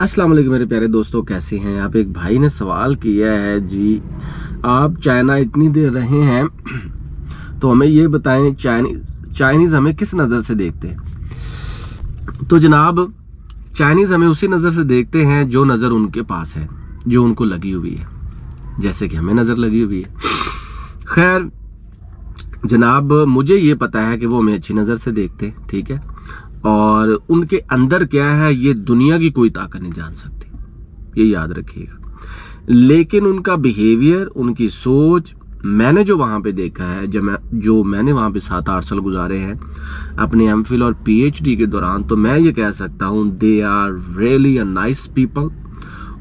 अस्सलाम वालेकुम मेरे प्यारे दोस्तों, कैसे हैं आप। एक भाई ने सवाल किया है जी, आप चाइना इतनी देर रहे हैं तो हमें ये बताएं चाइनीज़ हमें किस नज़र से देखते हैं। तो जनाब, चाइनीज़ हमें उसी नज़र से देखते हैं जो नज़र उनके पास है, जो उनको लगी हुई है, जैसे कि हमें नज़र लगी हुई है। खैर जनाब, मुझे ये पता है कि वो हमें अच्छी नज़र से देखते हैं, ठीक है, और उनके अंदर क्या है ये दुनिया की कोई ताकत नहीं जान सकती, ये याद रखिएगा। लेकिन उनका बिहेवियर, उनकी सोच, मैंने जो वहाँ पे देखा है, जो मैंने वहाँ पे 7-8 साल गुजारे हैं अपने एमफिल और पीएचडी के दौरान, तो मैं ये कह सकता हूँ they are really a nice people.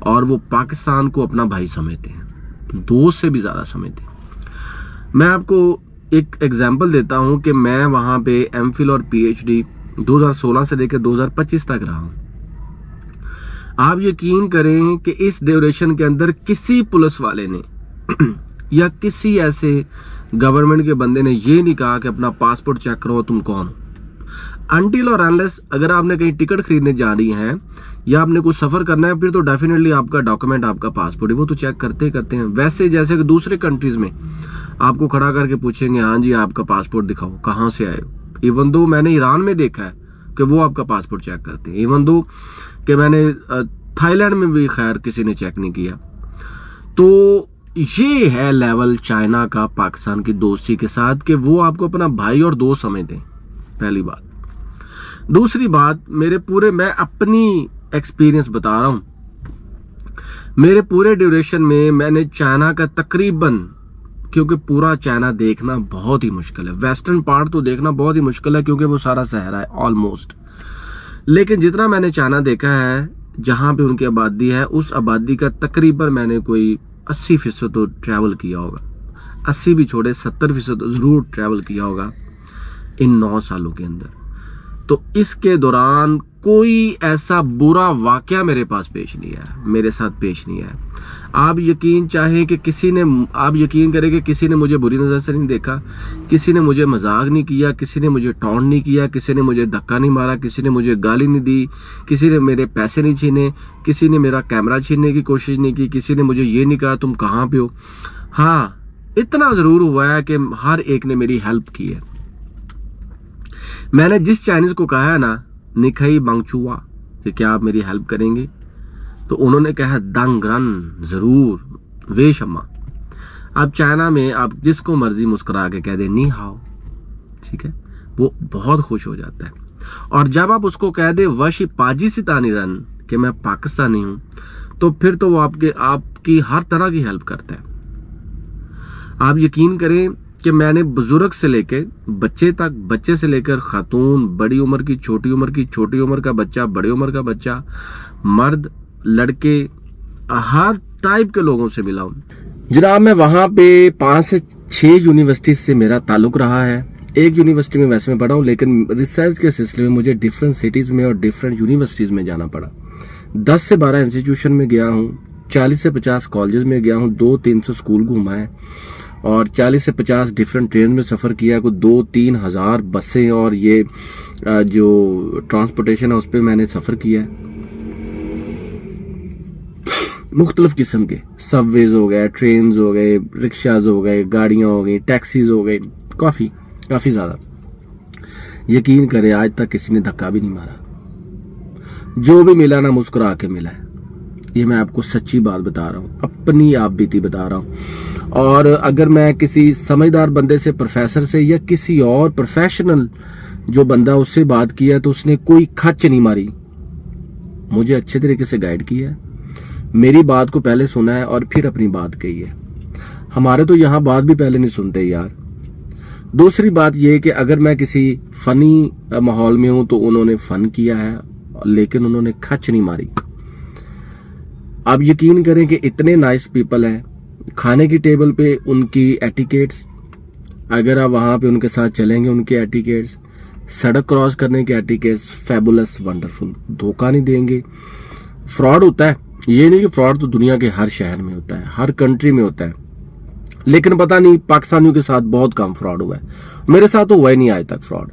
और वो पाकिस्तान को अपना भाई समझते हैं, दोस्त से भी ज़्यादा समझते हैं। मैं आपको एक एग्जाम्पल देता हूँ कि मैं वहाँ पे एमफिल और पीएचडी 2016 से लेकर 2025 तक रहा हूं। आप यकीन करें कि इस ड्यूरेशन के अंदर किसी पुलिस वाले ने या किसी ऐसे गवर्नमेंट के बंदे ने ये नहीं कहा कि अपना पासपोर्ट चेक करो तुम कौन हो। अनटिल और अनलेस अगर आपने कहीं टिकट खरीदने जा रही हैं या आपने कुछ सफर करना है, फिर तो डेफिनेटली आपका डॉक्यूमेंट, आपका पासपोर्ट है, वो तो चेक करते हैं। वैसे जैसे कि दूसरे कंट्रीज में आपको खड़ा करके पूछेंगे, हाँ जी आपका पासपोर्ट दिखाओ, कहाँ से आए हो। इवन दो मैंने ईरान में देखा है कि वो आपका पासपोर्ट चेक करते हैं, इवन दो कि मैंने थाईलैंड में भी खैर किसी ने चेक नहीं किया। तो ये है लेवल चाइना का पाकिस्तान की दोस्ती के साथ कि वो आपको अपना भाई और दोस्त समझते हैं, पहली बात। दूसरी बात, मैं अपनी एक्सपीरियंस बता रहा हूं। मेरे पूरे ड्यूरेशन में मैंने चाइना का तकरीबन, क्योंकि पूरा चाइना देखना बहुत ही मुश्किल है, वेस्टर्न पार्ट तो देखना बहुत ही मुश्किल है क्योंकि वो सारा सहरा है ऑलमोस्ट, लेकिन जितना मैंने चाइना देखा है जहां पे उनकी आबादी है, उस आबादी का तकरीबन मैंने कोई 80% तो ट्रैवल किया होगा। 80 भी छोड़े, 70% तो ज़रूर ट्रैवल किया होगा इन 9 सालों के अंदर। तो इसके दौरान कोई ऐसा बुरा वाकया मेरे पास पेश नहीं आया, मेरे साथ पेश नहीं आया। आप यकीन करें कि किसी ने मुझे बुरी नज़र से नहीं देखा, किसी ने मुझे मजाक नहीं किया, किसी ने मुझे टॉन्ट नहीं किया, किसी ने मुझे धक्का नहीं मारा, किसी ने मुझे गाली नहीं दी, किसी ने मेरे पैसे नहीं छीने, किसी ने मेरा कैमरा छीनने की कोशिश नहीं की, किसी ने मुझे ये नहीं कहा तुम कहाँ पे हो। हाँ, इतना ज़रूर हुआ है कि हर एक ने मेरी हेल्प की है। मैंने जिस चाइनीज़ को कहा है ना निखई बंगचुआ कि क्या आप मेरी हेल्प करेंगे, तो उन्होंने कहा दंग रन, जरूर वे शम्मा। आप चाइना में आप जिसको मर्जी मुस्कुरा के कह दे नी हाओ, ठीक है, वो बहुत खुश हो जाता है। और जब आप उसको कह दे वशी पाजी सितानी रन कि मैं पाकिस्तानी हूं, तो फिर तो वो आपकी हर तरह की हेल्प करता है। आप यकीन करें कि मैंने बुजुर्ग से लेकर बच्चे तक, बच्चे से लेकर खातून, बड़ी उम्र की, छोटी उम्र की, छोटी उम्र का बच्चा, बड़ी उम्र का बच्चा, मर्द, लड़के, हर टाइप के लोगों से मिला हूं। जनाब, मैं वहां पे 5 से 6 यूनिवर्सिटी से मेरा ताल्लुक रहा है। एक यूनिवर्सिटी में वैसे में पढ़ा हूं, लेकिन रिसर्च के सिलसिले में मुझे डिफरेंट सिटीज में और डिफरेंट यूनिवर्सिटीज में जाना पड़ा। 10 से 12 इंस्टीट्यूशन में गया हूँ, 40 से 50 कॉलेजेस में गया हूँ, 200-300 स्कूल घूमा है, और 40 से 50 डिफरेंट ट्रेन में सफ़र किया, को 2-3 हज़ार बसें और ये जो ट्रांसपोर्टेशन है उस पर मैंने सफ़र किया है। मुख्तलिफ किस्म के सबवेज हो गए, ट्रेन हो गए, रिक्शाज हो गए, गाड़ियाँ हो गई, टैक्सीज हो गई, काफ़ी ज़्यादा। यकीन करें आज तक किसी ने धक्का भी नहीं मारा, जो भी मिला ना मुस्कुरा के मिला है। ये मैं आपको सच्ची बात बता रहा हूँ, अपनी आप बीती बता रहा हूँ। और अगर मैं किसी समझदार बंदे से, प्रोफेसर से या किसी और प्रोफेशनल जो बंदा उससे बात किया, तो उसने कोई खच नहीं मारी, मुझे अच्छे तरीके से गाइड किया, मेरी बात को पहले सुना है और फिर अपनी बात कही है। हमारे तो यहाँ बात भी पहले नहीं सुनते यार। दूसरी बात यह कि अगर मैं किसी फनी माहौल में हूं तो उन्होंने फन किया है, लेकिन उन्होंने खच नहीं मारी। आप यकीन करें कि इतने नाइस पीपल हैं। खाने की टेबल पे उनकी एटिकेट्स, अगर आप वहां पे उनके साथ चलेंगे, उनके एटिकेट्स, सड़क क्रॉस करने के एटिकेट्स, फैबुलस, वंडरफुल, धोखा नहीं देंगे। फ्रॉड होता है, ये नहीं कि फ्रॉड तो दुनिया के हर शहर में होता है, हर कंट्री में होता है, लेकिन पता नहीं पाकिस्तानियों के साथ बहुत कम फ्रॉड हुआ है। मेरे साथ तो हुआ ही नहीं आज तक फ्रॉड।